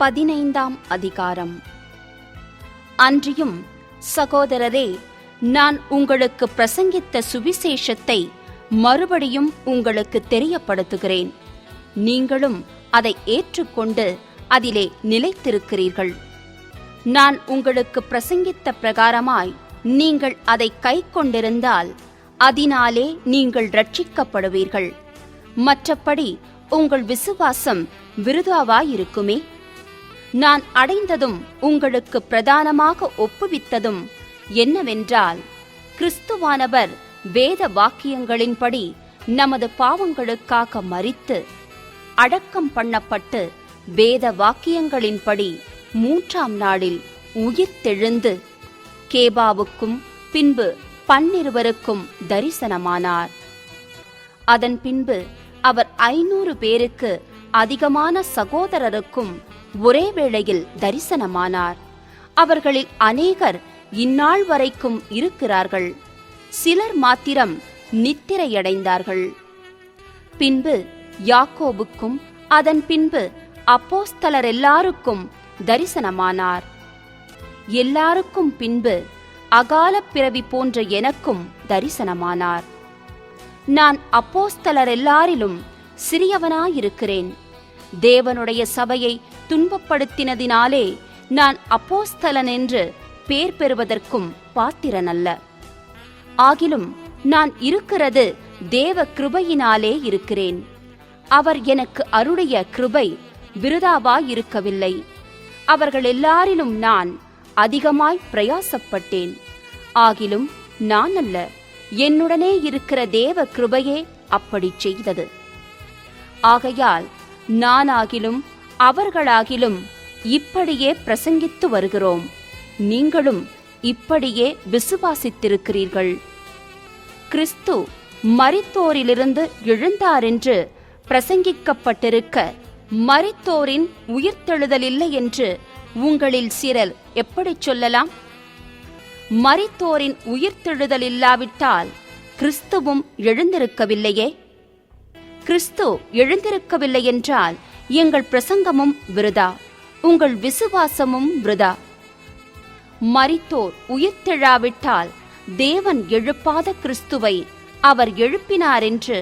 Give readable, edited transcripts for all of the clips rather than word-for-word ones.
15ஆம் அதிகாரம். அன்றியும் சகோதரரே, நான் உங்களுக்கு பிரசங்கித்த சுவிசேஷத்தை மறுபடியும் உங்களுக்கு தெரியப்படுத்துகிறேன். நீங்களும் அதை ஏற்றுக்கொண்டு அதிலே நிலைத்திருக்கிறீர்கள். நான் உங்களுக்கு பிரசங்கித்த பிரகாரமாய் நீங்கள் அதை கைக்கொண்டிருந்தால் அதனாலே நீங்கள் ரட்சிக்கப்படுவீர்கள். மற்றபடி உங்கள் விசுவாசம் விருதாவாயிருக்குமே. நான் அடைந்ததும் உங்களுக்கு பிரதானமாக ஒப்புவித்ததும் என்னவென்றால், கிறிஸ்துவானவர் வேத வாக்கியங்களின்படி நமது பாவங்களுக்காக மரித்து அடக்கம் பண்ணப்பட்டு வேத வாக்கியங்களின்படி 3ஆம் நாளில் உயிர்த்தெழுந்து கேபாவுக்கும் பின்பு 12 தரிசனமானார். அதன் பின்பு அவர் 500 பேருக்கு அதிகமான சகோதரருக்கும் ஒரே வேளையில் தரிசனமானார். அவர்களில் அநேகர் இந்நாள் வரைக்கும் இருக்கிறார்கள், சிலர் மாத்திரம் நித்திரையடைந்தார்கள். பின்பு யாக்கோபுக்கும் அதன் பின்பு அப்போஸ்தலர் எல்லாருக்கும் தரிசனமானார். எல்லாருக்கும் பின்பு அகால பிறவி போன்ற எனக்கும் தரிசனமானார். நான் அப்போஸ்தலர் எல்லாரிலும் சிறியவனாயிருக்கிறேன். தேவனுடைய சபையை துன்பப்படுத்தினதினாலே நான் அப்போஸ்தலன் என்று பேர் பெறுவதற்கும் பாத்திரனல்ல. ஆகிலும் நான் இருக்கிறது தேவ கிருபையினாலே இருக்கிறேன். அவர் எனக்கு அருளிய கிருபை விருதாவாயிருக்கவில்லை. அவர்கள் எல்லாரிலும் நான் அதிகமாய் பிரயாசப்பட்டேன். ஆகிலும் நான் அல்ல, என்னுடனே இருக்கிற தேவ கிருபையே அப்படி செய்தது. ஆகையால் நானாகிலும் அவர்களாகிலும் இப்படியே பிரசங்கித்து வருகிறோம். நீங்களும் இப்படியே விசுவாசித்திருக்கிறீர்கள். கிறிஸ்து மரித்தோரிலிருந்து எழுந்தாரென்று பிரசங்கிக்கப்பட்டிருக்க, மரித்தோரின் உயிர்த்தெழுதலில்லை என்று உங்களில் சிலர் எப்படி சொல்லலாம்? மரித்தோரின் உயிர்த்தெழுதல் இல்லாவிட்டால் கிறிஸ்துவும் எழுந்திருக்கவில்லையே. கிறிஸ்து எழுந்திருக்கவில்லை என்றால் எங்கள் பிரசங்கமும் விருதா, உங்கள் விசுவாசமும் விருதா. மரித்தோர் உயிர்த்தெழாவிட்டால் தேவன் எழுப்பாத கிறிஸ்துவை அவர் எழுப்பினார் என்று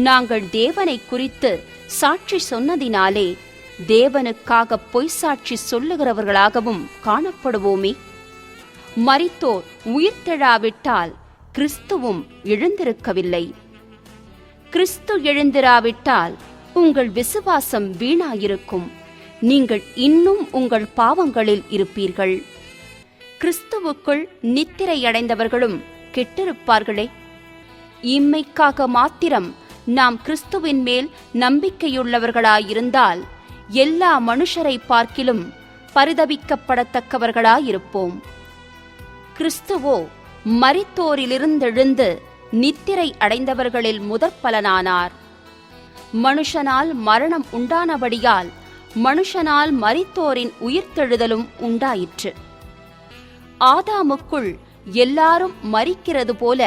நாங்கள் தேவனை குறித்து சாட்சி சொன்னதினாலே தேவனுக்காக பொய் சாட்சி சொல்லுகிறவர்களாகவும் காணப்படுவோமே. மரித்தோர் உயிர்த்தெழாவிட்டால் கிறிஸ்துவும் எழுந்திருக்கவில்லை. கிறிஸ்து எழுந்திராவிட்டால் உங்கள் விசுவாசம் வீணாயிருக்கும். நீங்கள் இன்னும் உங்கள் பாவங்களில் இருப்பீர்கள். கிறிஸ்துவுக்குள் நித்திரையடைந்தவர்களும் கெட்டிருப்பார்களே. இம்மைக்காக மாத்திரம் நாம் கிறிஸ்துவின் மேல் நம்பிக்கையுள்ளவர்களாயிருந்தால் எல்லா மனுஷரை பார்க்கிலும் பரிதபிக்கப்படத்தக்கவர்களாயிருப்போம். கிறிஸ்துவோ மரித்தோரிலிருந்தெழுந்து நித்திரை அடைந்தவர்களில் முதற்பலனானார். மனுஷனால் மரணம் உண்டானபடியால் மனுஷனால் மரித்தோரின் உயிர்த்தெழுதலும் உண்டாயிற்று. ஆதாமுக்குள் எல்லாரும் மரிக்கிறது போல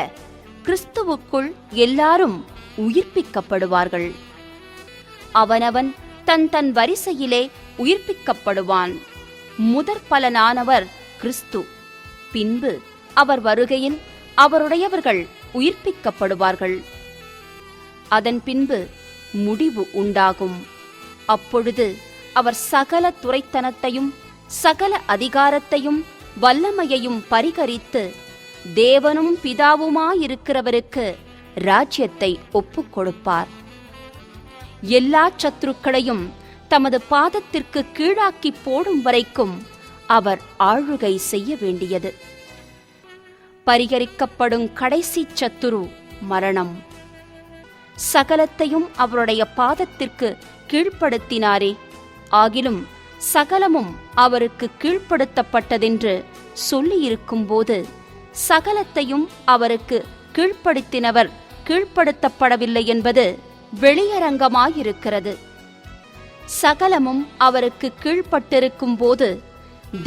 கிறிஸ்துவுக்குள் எல்லாரும் உயிர்ப்பிக்கப்படுவார்கள். அவனவன் தன் தன் வரிசையிலே உயிர்ப்பிக்கப்படுவான். முதற்பலனானவர் கிறிஸ்து. பின்பு அவர் வருகையில் அவருடையவர்கள் உயிர்ப்பிக்கப்படுவார்கள். அதன் பின்பு முடிவு உண்டாகும். அப்பொழுது அவர் சகல துரைத்தனத்தையும் சகல அதிகாரத்தையும் வல்லமையையும் பரிகரித்து தேவனும் பிதாவுமாயிருக்கிறவருக்கு ராஜ்யத்தை ஒப்புக் கொடுப்பார். எல்லா சத்துருக்களையும் தமது பாதத்திற்கு கீழாக்கி போடும் வரைக்கும் அவர் ஆளுகை செய்ய வேண்டியது. பரிகரிக்கப்படும் கடைசி சத்துரு மரணம். சகலத்தையும் அவருடைய பாதத்திற்கு கீழ்ப்படுத்தினாரே. ஆகிலும் சகலமும் அவருக்கு கீழ்ப்படுத்தப்பட்டதென்று சொல்லியிருக்கும் போது சகலத்தையும் அவருக்கு கீழ்ப்படுத்தினவர் கீழ்ப்படுத்தப்படவில்லை என்பது வெளியரங்கமாயிருக்கிறது. சகலமும் அவருக்கு கீழ்ப்பட்டிருக்கும் போது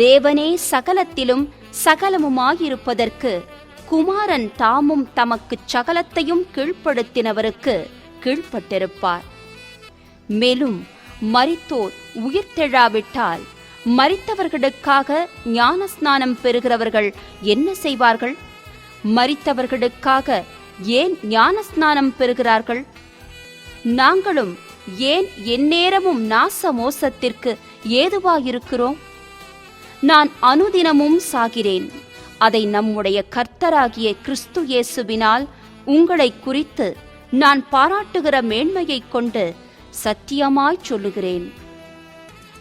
தேவனே சகலத்திலும் சகலமுமாயிருப்பதற்கு குமாரன் தாமும் தமக்கு சகலத்தையும் கீழ்ப்படுத்தினவருக்கு கீழ்ப்பட்டிருப்பார். மேலும் மரித்தோர் உயிர்த்தெழாவிட்டால் மரித்தவர்களுக்காக ஞானஸ்நானம் பெறுகிறவர்கள் என்ன செய்வார்கள்? மரித்தவர்களுக்காக ஏன் ஞானஸ்நானம் பெறுகிறார்கள்? நாங்களும் ஏன் எந்நேரமும் நாச மோசத்திற்கு ஏதுவாயிருக்கிறோம்? நான் அனுதினமும் சாகிறேன். அதை நம்முடைய கர்த்தராகிய கிறிஸ்து இயேசுவினால் உங்களை குறித்து நான் பாராட்டுகிற மேன்மையைக் கொண்டு சத்தியமாய் சொல்லுகிறேன்.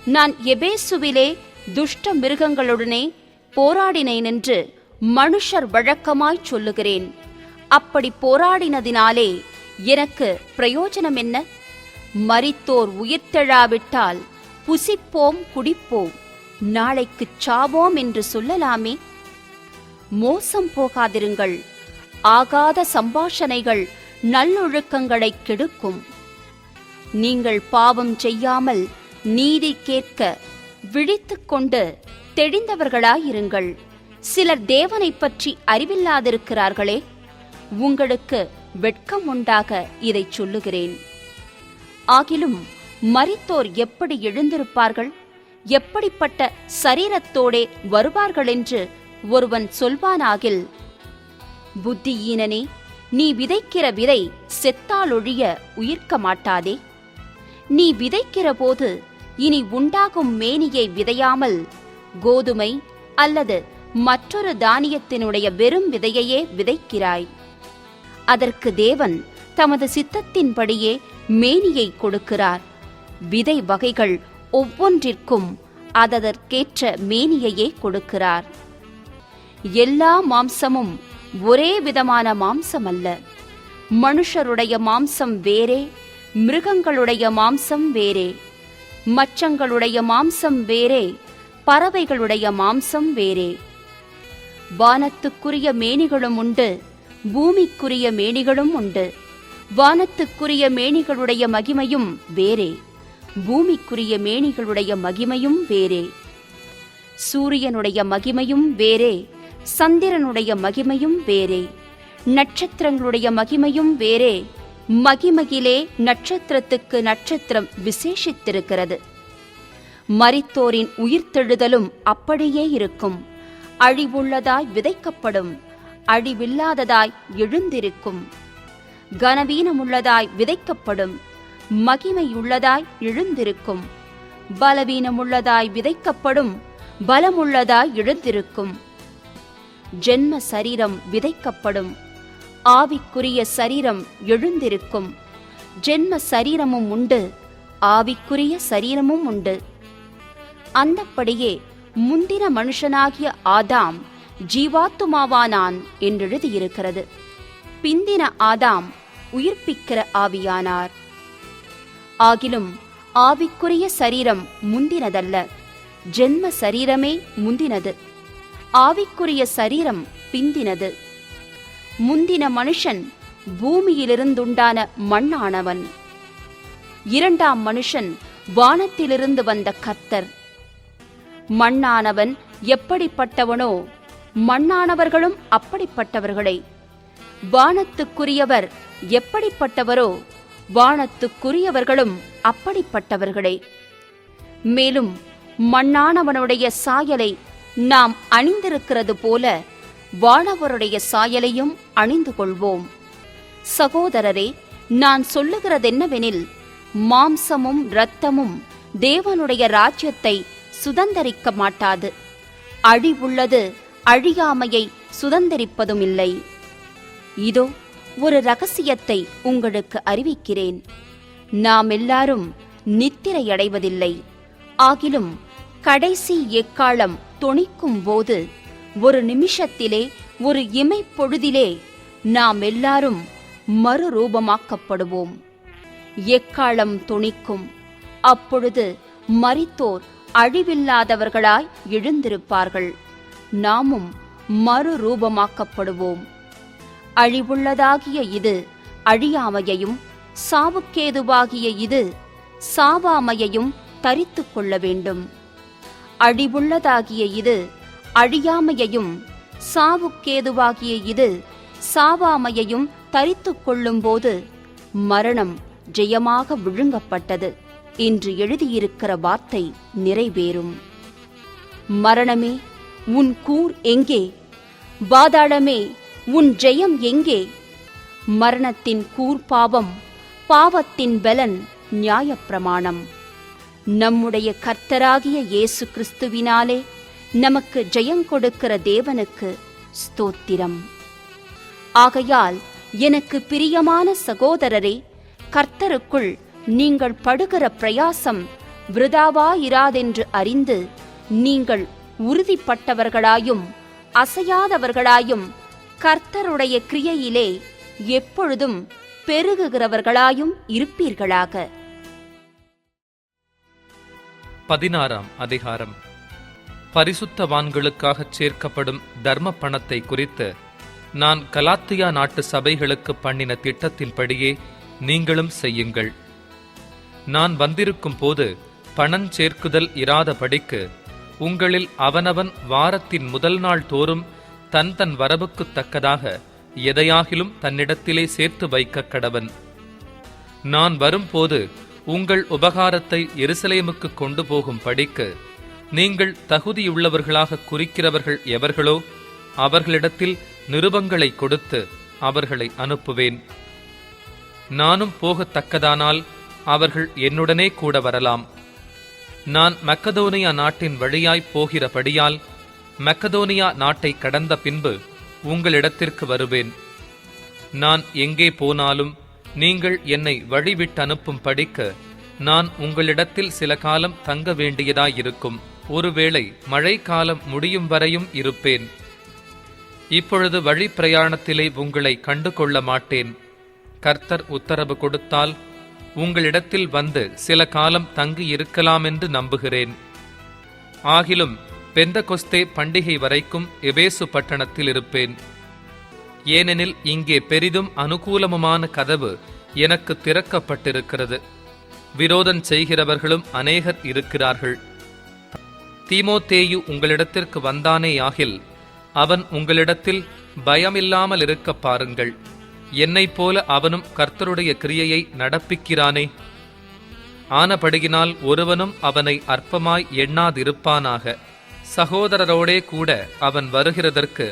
நான் எபேசுவிலே துஷ்ட மிருகங்களுடனே போராடினேன் என்று மனுஷர் வழக்கமாய் சொல்லுகிறேன். அப்படி போராடினதினாலே எனக்கு பிரயோஜனம் என்ன? மரித்தோர் உயிர்த்தெழாவிட்டால் புசிப்போம், குடிப்போம், நாளைக்குச் சாவோம் என்று சொல்லலாமே. மோசம் போகாதிருங்கள். ஆகாத சம்பாஷணைகள் நல்லொழுக்கங்களை கெடுக்கும். நீங்கள் பாவம் செய்யாமல் நீதி கேட்க விழித்துக்கொண்டு தெளிந்தவர்களாயிருங்கள். சிலர் தேவனைப் பற்றி அறிவில்லாதிருக்கிறார்களே. உங்களுக்கு வெட்கம் உண்டாக இதை சொல்லுகிறேன். ஆகிலும் மரித்தோர் எப்படி எழுந்திருப்பார்கள்? எப்படிப்பட்ட சரீரத்தோடே வருவார்களென்று ஒருவன் சொல்வானாகில், புத்தியீனனே, நீ விதைக்கிற விதை செத்தாலொழிய உயிர்க்க மாட்டாதே. நீ விதைக்கிற போது இனி உண்டாகும் மேனியை விதையாமல் கோதுமை அல்லது மற்றொரு தானியத்தினுடைய வெறும் விதையையே விதைக்கிறாய். அதற்கு தேவன் தமது சித்தத்தின்படியே மேனியை கொடுக்கிறார். விதை வகைகள் ஒவ்வொன்றிற்கும் அதற்கேற்ற மேனியையே கொடுக்கிறார். எல்லா மாம்சமும் ஒரே விதமான மாம்சம் அல்ல. மனுஷருடைய மாம்சம் வேறே, மிருகங்களுடைய மாம்சம் வேறே, மச்சங்களுடைய மாம்சம் வேறே, பறவைகளுடைய மாம்சம் வேறே. வானத்துக்குரிய மேனிகளும் உண்டு, பூமிக்குரிய மேனிகளும் உண்டு. வானத்துக்குரிய மேனிகளுடைய மகிமையும் வேறே, பூமிக்குரிய மேனிகளுடைய மகிமையும் வேறே. சூரியனுடைய மகிமையும் வேறே, சந்திரனுடைய மகிமையும் வேறே, நட்சத்திரங்களுடைய மகிமையும் வேறே. மகிமையிலே நட்சத்திரத்துக்கு நட்சத்திரம் விசேஷித்திருக்கிறது. மரித்தோரின் உயிர்த்தெழுதலும் அப்படியே இருக்கும். அழிவுள்ளதாய் விதைக்கப்படும், அழிவில்லாததாய் எழுந்திருக்கும். கனவீனமுள்ளதாய் விதைக்கப்படும், மகிமையுள்ளதாய் எழுந்திருக்கும். பலவீனமுள்ளதாய் விதைக்கப்படும், பலமுள்ளதாய் எழுந்திருக்கும். ஜென்ம சரீரம் விதைக்கப்படும், ஆவிக்குரிய சரீரம் எழுந்திருக்கும். ஜென்ம சரீரமும் உண்டு, ஆவிக்குரிய சரீரமும் உண்டு. அந்தப்படியே முந்தின மனுஷனாகிய ஆதாம் ஜீவாத்துமாவானான் என்றெழுதியிருக்கிறது. பிந்தின ஆதாம் உயிர்ப்பிக்கிற ஆவியானார். ஆகிலும் ஆவிக்குரிய சரீரம் முந்தினதல்ல, ஜென்ம சரீரமே முந்தினது. ஆவிக்குரிய சரீரம் பிந்தினது. முந்தின மனுஷன் பூமியிலிருந்துண்டான மண்ணானவன். இரண்டாம் மனுஷன் வானத்திலிருந்து வந்த கர்த்தர். மண்ணானவன் எப்படிப்பட்டவனோ மண்ணானவர்களும் அப்படிப்பட்டவர்களே. வானத்துக்குரியவர் எப்படிப்பட்டவரோ வானத்துக்குரியவர்களும் அப்படிப்பட்டவர்களே. மேலும் மண்ணானவனுடைய சாயலை நாம் அணிந்திருக்கிறது போல வானவருடைய சாயலையும் அணிந்து கொள்வோம். சகோதரரே, நான் சொல்லுகிறதென்னவெனில், மாம்சமும் இரத்தமும் தேவனுடைய ராஜ்யத்தை சுதந்தரிக்க மாட்டாது. அழிவுள்ளது அழியாமையை சுதந்தரிப்பதும் இல்லை. இதோ ஒரு இரகசியத்தை உங்களுக்கு அறிவிக்கிறேன். நாம் எல்லாரும் நித்திரையடைவதில்லை. ஆகிலும் கடைசி எக்காளம் தொனிக்கும் போது, ஒரு நிமிஷத்திலே, ஒரு இமைப்பொழுதிலே நாம் எல்லாரும் மறுரூபமாக்கப்படுவோம். எக்காளம் தொனிக்கும். அப்பொழுது மரித்தோர் அழிவில்லாதவர்களாய் எழுந்திருப்பார்கள். நாமும் மறுரூபமாக்கப்படுவோம். அழிவுள்ளதாகிய இது அழியாமையையும், சாவுக்கேதுவாகிய இது சாவாமையையும் தரித்து கொள்ள வேண்டும். அழிவுள்ளதாகிய இது அழியாமையையும், சாவுக்கேதுவாகிய இது சாவாமையையும் தரித்து கொள்ளும்போது மரணம் ஜெயமாக விழுங்கப்பட்டது. என்று எழுதியிருக்கிற வார்த்தை நிறைவேறும். மரணமே உன் கூர் எங்கே? பாதாளமே உன் ஜெயம் எங்கே? மரணத்தின் கூர் பாவம், பாவத்தின் பலன் நியாயப்பிரமாணம். நம்முடைய கர்த்தராகிய இயேசு கிறிஸ்துவினாலே நமக்கு ஜெயங்கொடுக்கிற தேவனுக்கு ஸ்தோத்திரம். ஆகையால் எனக்கு பிரியமான சகோதரரே, கர்த்தருக்குள் நீங்கள் படுகிற பிரயாசம் விருதாவாயிராதென்று அறிந்து, நீங்கள் உறுதிப்பட்டவர்களாயும் அசையாதவர்களாயும் கர்த்தருடைய கிரியையிலே எப்பொழுதும் பெருகுகிறவர்களாயும் இருப்பீர்களாக. 16ஆம் அதிகாரம். பரிசுத்தவான்களுக்காகச் சேர்க்கப்படும் தர்ம பணத்தை குறித்து நான் கலாத்தியா நாட்டு சபைகளுக்கு பண்ணின திட்டத்தின்படியே நீங்களும் செய்யுங்கள். நான் வந்திருக்கும் போது பணஞ்சேர்க்குதல் இராதபடிக்கு உங்களில் அவனவன் வாரத்தின் முதல் நாள் தோறும் தன் தன் வரவுக்குத் தக்கதாக எதையாகிலும் தன்னிடத்திலே சேர்த்து வைக்க கடவன். நான் வரும்போது உங்கள் உபகாரத்தை எருசலேமுக்கு கொண்டு போகும் படிக்கு நீங்கள் தகுதியுள்ளவர்களாக குறிக்கிறவர்கள் எவர்களோ அவர்களிடத்தில் நிருபங்களை கொடுத்து அவர்களை அனுப்புவேன். நானும் போகத்தக்கதானால் அவர்கள் என்னுடனே கூட வரலாம். நான் மக்கதோனியா நாட்டின் வழியாய் போகிறபடியால் மக்கதோனியா நாட்டை கடந்த பின்பு உங்களிடத்திற்கு வருவேன். நான் எங்கே போனாலும் நீங்கள் என்னை வழிவிட்டு அனுப்பும் படிக்கு நான் உங்களிடத்தில் சில காலம் தங்க வேண்டியதாயிருக்கும். ஒருவேளை மழை காலம் முடியும் வரையும் இருப்பேன். இப்பொழுது வழி பிரயாணத்திலே உங்களை கண்டு கொள்ள மாட்டேன். கர்த்தர் உத்தரவு கொடுத்தால் உங்களிடத்தில் வந்து சில காலம் தங்கி இருக்கலாம் என்று நம்புகிறேன். ஆகிலும் பெந்தகொஸ்தே பண்டிகை வரைக்கும் எபேசு பட்டணத்தில் இருப்பேன். ஏனெனில் இங்கே பெரிதும் அனுகூலமுமான கதவு எனக்கு திறக்கப்பட்டிருக்கிறது. விரோதம் செய்கிறவர்களும் அநேகர் இருக்கிறார்கள். தீமோத்தேயு உங்களிடத்திற்கு வந்தானேயாகில் அவன் உங்களிடத்தில் பயமில்லாமல் இருக்க பாருங்கள். என்னைப் போல அவனும் கர்த்தருடைய கிரியையை நடப்பிக்கிறானே. ஆனபடியினால் ஒருவனும் அவனை அற்பமாய் எண்ணாதிருப்பானாக. சகோதரரோடே கூட அவன் வருகிறதற்கு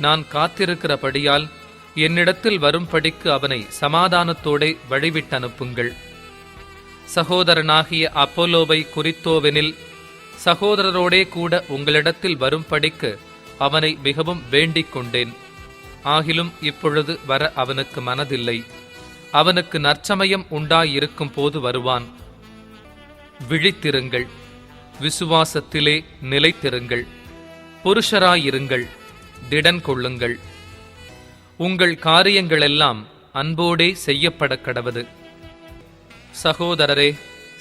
நான் காத்திருக்கிறபடியால் என்னிடத்தில் வரும்படிக்கு அவனை சமாதானத்தோடே வழிவிட்டனுப்புங்கள். சகோதரனாகிய அப்போலோவை குறித்தோவெனில் சகோதரரோடே கூட உங்களிடத்தில் வரும்படிக்கு அவனை மிகவும் வேண்டிக் கொண்டேன். ஆகிலும் இப்பொழுது வர அவனுக்கு மனதில்லை. அவனுக்கு நற்சமயம் உண்டாயிருக்கும் போது வருவான். விழித்திருங்கள், விசுவாசத்திலே நிலைத்திருங்கள், புருஷராயிருங்கள், திடன் கொள்ளுங்கள். உங்கள் காரியங்களெல்லாம் அன்போடே செய்யப்பட கடவது. சகோதரரே,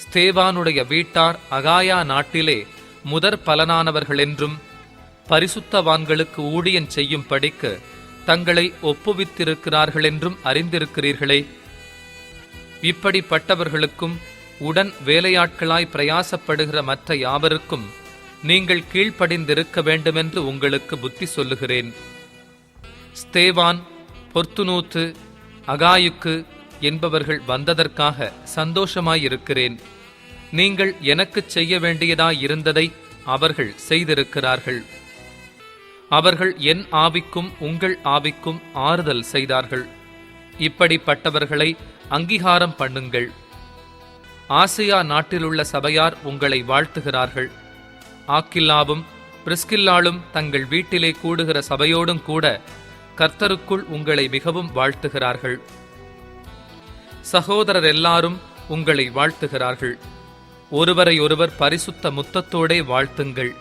ஸ்தேவானுடைய வீட்டார் அகாயா நாட்டிலே முதற் பலனானவர்களென்றும் பரிசுத்தவான்களுக்கு ஊழியன் செய்யும் படிக்கு தங்களை ஒப்புவித்திருக்கிறார்களென்றும் அறிந்திருக்கிறீர்களே. இப்படிப்பட்டவர்களுக்கும் உடன் வேலையாட்களாய் பிரயாசப்படுகிற மற்ற யாவருக்கும் நீங்கள் கீழ்ப்படிந்திருக்க வேண்டுமென்று உங்களுக்கு புத்தி சொல்லுகிறேன். ஸ்தேவான், பொர்த்துனூத்து, அகாயுக்கு என்பவர்கள் வந்ததற்காக சந்தோஷமாயிருக்கிறேன். நீங்கள் எனக்குச் செய்ய வேண்டியதாயிருந்ததை அவர்கள் செய்திருக்கிறார்கள். அவர்கள் என் ஆவிக்கும் உங்கள் ஆவிக்கும் ஆறுதல் செய்தார்கள். இப்படிப்பட்டவர்களை அங்கீகாரம் பண்ணுங்கள். ஆசியா நாட்டிலுள்ள சபையார் உங்களை வாழ்த்துகிறார்கள். ஆக்கில்லாவும் பிரிஸ்கில்லாளும் தங்கள் வீட்டிலே கூடுகிற சபையோடும் கூட கர்த்தருக்குள் உங்களை மிகவும் வாழ்த்துகிறார்கள். சகோதரர் எல்லாரும் உங்களை வாழ்த்துகிறார்கள். ஒருவரையொருவர் பரிசுத்த முத்தத்தோடே வாழ்த்துங்கள்.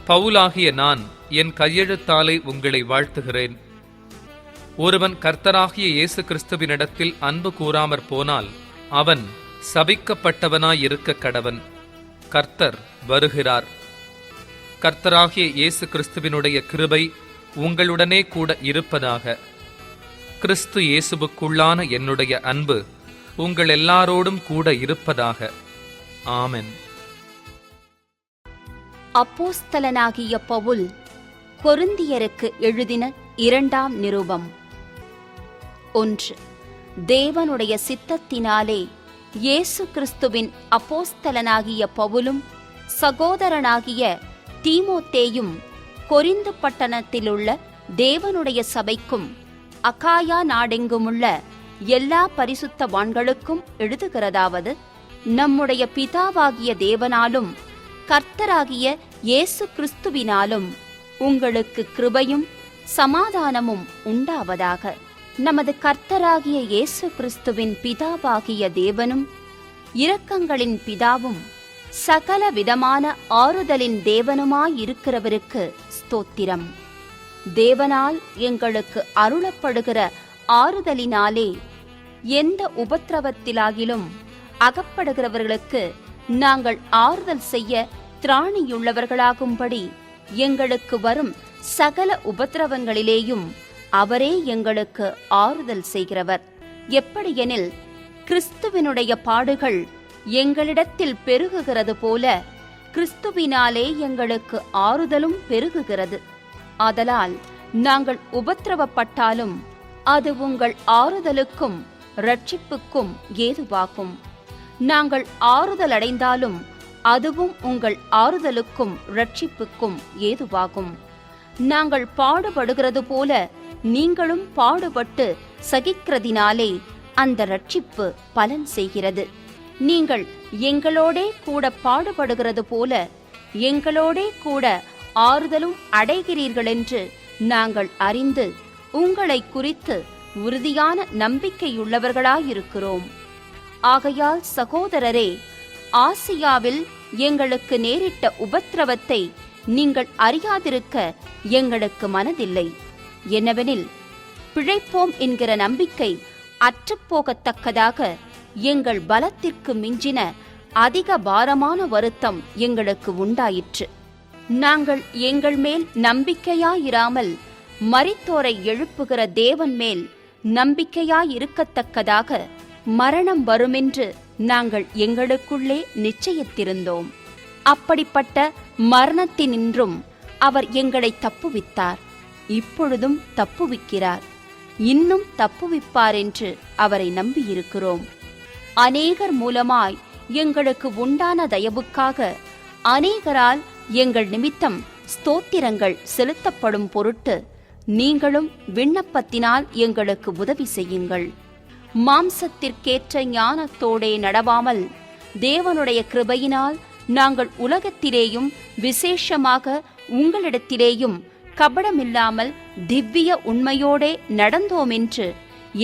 பவுலாகிய நான் என் கையெழுத்தாலே உங்களை வாழ்த்துகிறேன். ஒருவன் கர்த்தராகிய இயேசு கிறிஸ்துவினிடத்தில் அன்பு கூறாமற் போனால் அவன் சபிக்கப்பட்டவனாயிருக்க கடவன். கர்த்தர் வருகிறார். கர்த்தராகிய இயேசு கிறிஸ்துவினுடைய கிருபை உங்களுடனே கூட இருப்பதாக. கிறிஸ்து இயேசுவுக்குள்ளான என்னுடைய அன்பு உங்கள் எல்லாரோடும் கூட இருப்பதாக. ஆமென். அப்போஸ்தலனாகிய பவுல் கொரிந்தியருக்கு எழுதின 2ஆம் நிருபம். 1. தேவனுடைய சித்தத்தினாலே இயேசு கிறிஸ்துவின் அப்போஸ்தலனாகிய பவுலும் சகோதரனாகிய தீமோத்தேயும் கொரிந்து பட்டணத்திலுள்ள தேவனுடைய சபைக்கும் அகாயா நாடெங்குமுள்ள எல்லா பரிசுத்தவான்களுக்கும் எழுதுகிறதாவது, நம்முடைய பிதாவாகிய தேவனாலும் கர்த்தராகிய இயேசு கிறிஸ்துவினாலும் உங்களுக்கு கிருபையும் சமாதானமும் உண்டாவதாக. நமது கர்த்தராகிய இயேசு கிறிஸ்துவின் பிதாவாகிய தேவனும் இரக்கங்களின் பிதாவும் சகல விதமான ஆறுதலின் தேவனுமாயிருக்கிறவருக்கு ஸ்தோத்திரம். தேவனால் எங்களுக்கு அருளப்படுகிற ஆறுதலினாலே எந்த உபத்திரவத்திலாகிலும் அகப்படுகிறவர்களுக்கு நாங்கள் ஆறுதல் செய்ய திராணியுள்ளவர்களாகும்படி எங்களுக்கு வரும் சகல உபத்திரவங்களிலேயும் அவரே எங்களுக்கு ஆறுதல் செய்கிறவர். எப்படியெனில், கிறிஸ்துவினுடைய பாடுகள் எங்களிடத்தில் பெருகுகிறது போல கிறிஸ்துவினாலே எங்களுக்கு ஆறுதலும் பெருகுகிறது. ஆதலால் நாங்கள் உபத்திரவப்பட்டாலும் அது உங்கள் ஆறுதலுக்கும் இரட்சிப்புக்கும் ஏதுவாகும். நாங்கள் ஆறுதல் அடைந்தாலும் அதுவும் உங்கள் ஆறுதலுக்கும் இரட்சிப்புக்கும் ஏதுவாகும். நாங்கள் பாடுபடுகிறது போல நீங்களும் பாடுபட்டு சகிக்கிறதினாலே அந்த இரட்சிப்பு பலன் செய்கிறது. நீங்கள் எங்களோடே கூட பாடுபடுகிறது போல எங்களோடே கூட ஆறுதலும் அடைகிறீர்களென்று நாங்கள் அறிந்து உங்களை குறித்து உறுதியான நம்பிக்கையுள்ளவர்களாயிருக்கிறோம். ஆகையால் சகோதரரே, ஆசியாவில் எங்களுக்கு நேரிட்ட உபத்திரவத்தை நீங்கள் அறியாதிருக்க எங்களுக்கு மனதில்லை. என்னவெனில், பிழைப்போம் என்கிற நம்பிக்கை அற்றுப்போகத்தக்கதாக எங்கள் பலத்திற்கு மிஞ்சின அதிக பாரமான வருத்தம் எங்களுக்கு உண்டாயிற்று. நாங்கள் எங்கள் மேல் நம்பிக்கையாயிராமல் மரித்தோரை எழுப்புகிற தேவன் மேல் நம்பிக்கையாயிருக்கத்தக்கதாக மரணம் வருமென்று நாங்கள் எங்களுக்குள்ளே நிச்சயித்திருந்தோம். அப்படிப்பட்ட மரணத்தினின்றும் அவர் எங்களை தப்புவித்தார். இப்பொழுதும் தப்புவிக்கிறார், இன்னும் தப்புவிப்பார் என்று அவரை நம்பியிருக்கிறோம். அநேகர் மூலமாய் எங்களுக்கு உண்டான தயவுக்காக அநேகரால் எங்கள் நிமித்தம் ஸ்தோத்திரங்கள் செலுத்தப்படும் பொருட்டு நீங்களும் விண்ணப்பத்தினால் எங்களுக்கு உதவி செய்யுங்கள். மாம்சத்திற்கேற்ற ஞானத்தோடே நடவாமல் தேவனுடைய கிருபையினால் நாங்கள் உலகத்திலேயும் விசேஷமாக உங்களிடத்திலேயும் கபடமில்லாமல் திவ்ய உண்மையோடே நடந்தோமென்று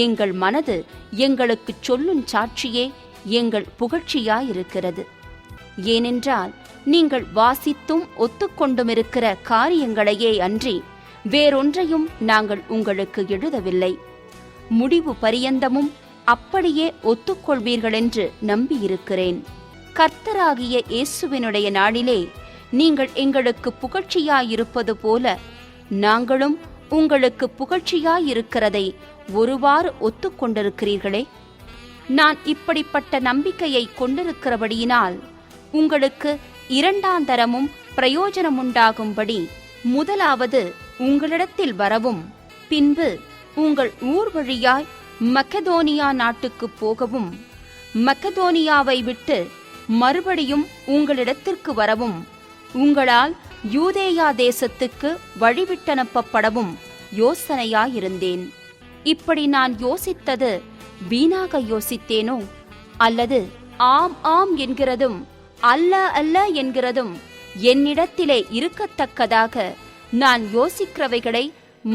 எங்கள் மனது எங்களுக்கு சொல்லும் சாட்சியே எங்கள் புகழ்ச்சியாயிருக்கிறது. ஏனென்றால் நீங்கள் வாசித்தும் ஒத்துக்கொண்டுமிருக்கிற காரியங்களையே அன்றி வேறொன்றையும் நாங்கள் உங்களுக்கு எழுதவில்லை. முடிவு பரியந்தமும் அப்படியே ஒத்துக்கொள்வீர்களென்று நம்பியிருக்கிறேன். கர்த்தராகிய இயேசுவினுடைய நாளிலே நீங்கள் எங்களுக்கு புகழ்ச்சியாயிருப்பது போல நாங்களும் உங்களுக்கு புகழ்ச்சியாயிருக்கிறதை ஒருவாறு ஒத்துக்கொண்டிருக்கிறீர்களே. நான் இப்படிப்பட்ட நம்பிக்கையை கொண்டிருக்கிறபடியினால் உங்களுக்கு இரண்டாந்தரமும் பிரயோஜனமுண்டாகும்படி முதலாவது உங்களிடத்தில் வரவும், பின்பு உங்கள் ஊர் வழியாய் மக்கெதோனியா நாட்டுக்கு போகவும், மக்கெதோனியாவை விட்டு மறுபடியும் உங்களிடத்திற்கு வரவும், உங்களால் யூதேயா தேசத்துக்கு வழிவிட்டனுப்பப்படவும் யோசனையாயிருந்தேன். இப்படி நான் யோசித்தது வீணாக யோசித்தேனோ, அல்லது ஆம் ஆம் என்கிறதும் அல்ல அல்ல என்கிறதும் என்னிடத்திலே இருக்கத்தக்கதாக நான் யோசிக்கிறவைகளை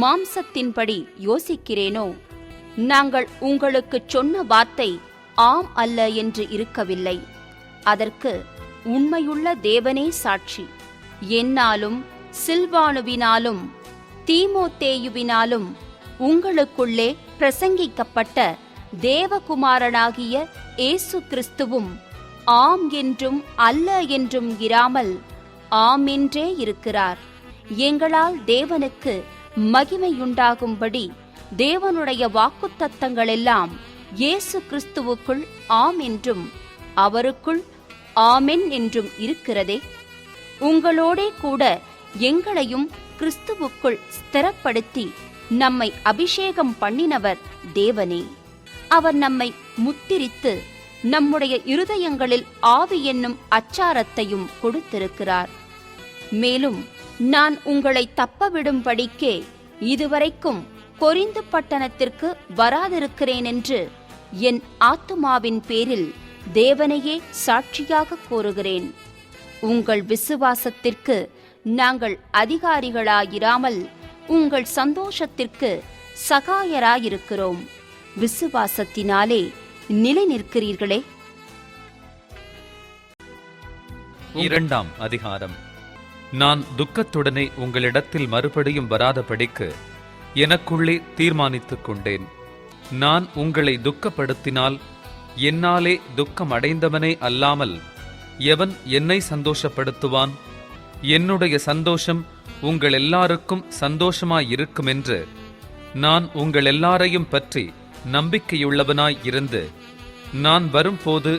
மாம்சத்தின்படி யோசிக்கிறேனோ? நாங்கள் உங்களுக்கு சொன்ன வார்த்தை ஆம் அல்ல என்று இருக்கவில்லை. அதற்கு உண்மையுள்ள தேவனே சாட்சி. என்னாலும் சில்வானுவினாலும் தீமோத்தேயுவினாலும் உங்களுக்குள்ளே பிரசங்கிக்கப்பட்ட தேவகுமாரனாகிய இயேசு கிறிஸ்துவும் ஆம் என்றும் அல்ல என்றும் இராமல் ஆம் என்றே இருக்கிறார். எங்களால் தேவனுக்கு மகிமையுண்டாகும்படி தேவனுடைய வாக்குத்தத்தங்களெல்லாம் இயேசு கிறிஸ்துவுக்குள் ஆம் என்றும் அவருக்குள் ஆமென் என்றும் இருக்கிறதே. உங்களோடே கூட எங்களையும் கிறிஸ்துவுக்குள் ஸ்திரப்படுத்தி நம்மை அபிஷேகம் பண்ணினவர் தேவனே. அவர் நம்மை முத்திரித்து நம்முடைய இருதயங்களில் ஆவி என்னும் அச்சாரத்தையும் கொடுத்திருக்கிறார். மேலும் நான் உங்களை தப்பவிடும்படிக்கே இதுவரைக்கும் கொரிந்து பட்டணத்திற்கு வராதிருக்கிறேன் என்று என் ஆத்துமாவின் பேரில் தேவனையே சாட்சியாக கூறுகிறேன். உங்கள் விசுவாசத்திற்கு நாங்கள் அதிகாரிகளாயிராமல் உங்கள் சந்தோஷத்திற்கு சகாயராயிருக்கிறோம். விசுவாசத்தினாலே நிலை நிற்கிறீர்களே. 2ஆம் அதிகாரம். நான் துக்கத்துடனே உங்களிடத்தில் மறுபடியும் வராதபடிக்கு எனக்குள்ளே தீர்மானித்துக் கொண்டேன். நான் உங்களை துக்கப்படுத்தினால் என்னாலே துக்கம் அடைந்தவனே அல்லாமல் எவன் என்னை சந்தோஷப்படுத்துவான்? என்னுடைய சந்தோஷம் உங்கள் எல்லாருக்கும் சந்தோஷமாயிருக்குமென்று நான் உங்கள் எல்லாரையும் பற்றி நம்பிக்கையுள்ளவனாய் இருந்து, நான் வரும்போது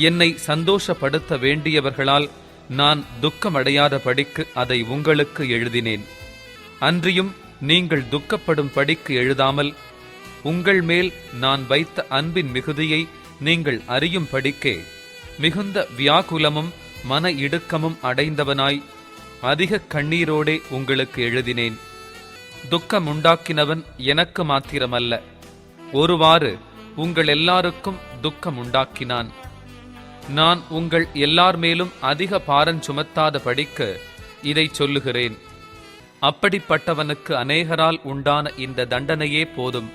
என்னை சந்தோஷப்படுத்த வேண்டியவர்களால் நான் துக்கமடையாதபடிக்கு அதை உங்களுக்கு எழுதினேன். அன்றியும் நீங்கள் துக்கப்படும் படிக்கு எழுதாமல், உங்கள் மேல் நான் வைத்த அன்பின் மிகுதியை நீங்கள் அறியும் படிக்கே மிகுந்த வியாகுலமும் மன இடுக்கமும் அடைந்தவனாய் அதிக கண்ணீரோடே உங்களுக்கு எழுதினேன். துக்கமுண்டாக்கினவன் எனக்கு மாத்திரமல்ல, ஒருவாறு உங்கள் எல்லாருக்கும் துக்கமுண்டாக்கினான். நான் உங்கள் எல்லார் மேலும் அதிக பாரம் சுமத்தாத படிக்கு இதை சொல்லுகிறேன். அப்படிப்பட்டவனுக்கு அநேகரால் உண்டான இந்த தண்டனையே போதும்.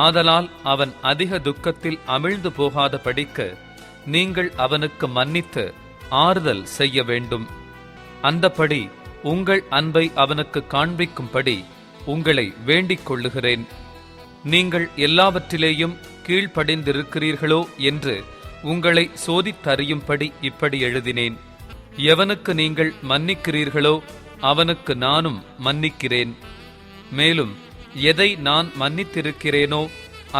ஆதலால் அவன் அதிக துக்கத்தில் அமிழ்ந்து போகாத படிக்கு நீங்கள் அவனுக்கு மன்னித்து ஆறுதல் செய்ய வேண்டும். அந்தப்படி உங்கள் அன்பை அவனுக்கு காண்பிக்கும்படி உங்களை வேண்டிக் கொள்ளுகிறேன். நீங்கள் எல்லாவற்றிலேயும் கீழ்ப்படிந்திருக்கிறீர்களோ என்று உங்களை சோதித்தறியும்படி இப்படி எழுதினேன். எவனுக்கு நீங்கள் மன்னிக்கிறீர்களோ அவனுக்கு நானும் மன்னிக்கிறேன். மேலும் எதை நான் மன்னித்திருக்கிறேனோ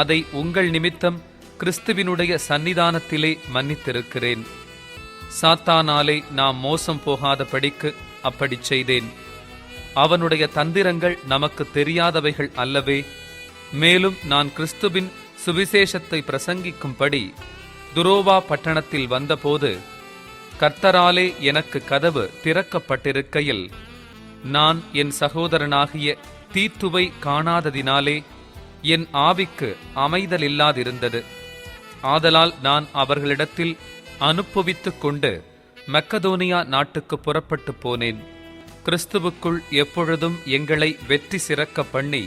அதை உங்கள் நிமித்தம் கிறிஸ்துவினுடைய சந்நிதானத்திலே மன்னித்திருக்கிறேன். சாத்தானாலே நாம் மோசம் போகாத படிக்கு அப்படி செய்தேன். அவனுடைய தந்திரங்கள் நமக்கு தெரியாதவைகள் அல்லவே. மேலும் நான் கிறிஸ்துவின் சுவிசேஷத்தை பிரசங்கிக்கும்படி துரோவா பட்டணத்தில் வந்தபோது கர்த்தராலே எனக்கு கதவு திறக்கப்பட்டிருக்கையில் நான் என் சகோதரனாகிய தீத்துவை காணாததினாலே என் ஆவிக்கு அமைதலில்லாதிருந்தது. ஆதலால் நான் அவர்களிடத்தில் அனுப்புவித்துக் கொண்டு மக்கதோனியா நாட்டுக்கு புறப்பட்டு போனேன். கிறிஸ்துவுக்குள் எப்பொழுதும் எங்களை வெற்றி சிறக்க பண்ணி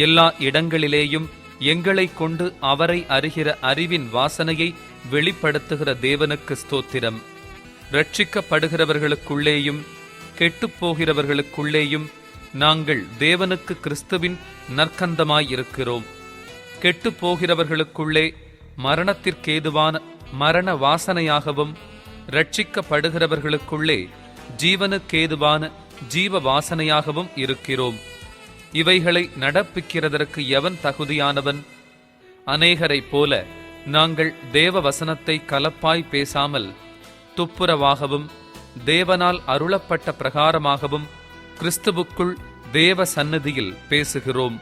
எல்லா இடங்களிலேயும் எங்களை கொண்டு அவரை அறிகிற அறிவின் வாசனையை வெளிப்படுத்துகிற தேவனுக்கு ஸ்தோத்திரம். ரட்சிக்கப்படுகிறவர்களுக்குள்ளேயும் கெட்டுப்போகிறவர்களுக்குள்ளேயும் நாங்கள் தேவனுக்கு கிறிஸ்துவின் நற்கந்தமாயிருக்கிறோம். கெட்டுப்போகிறவர்களுக்குள்ளே மரணத்திற்கேதுவான மரண வாசனையாகவும், ரட்சிக்கப்படுகிறவர்களுக்குள்ளே ஜீவனுக்கேதுவான ஜீவ வாசனையாகவும் இருக்கிறோம். இவைகளை நடப்பிக்கிறதற்கு எவன் தகுதியானவன்? அநேகரைப் போல நாங்கள் தேவ வசனத்தை கலப்பாய் பேசாமல் துப்புரவாகவும் தேவனால் அருளப்பட்ட பிரகாரமாகவும் கிறிஸ்துவுக்குள் தேவ சந்நிதியில் பேசுகிறோம்.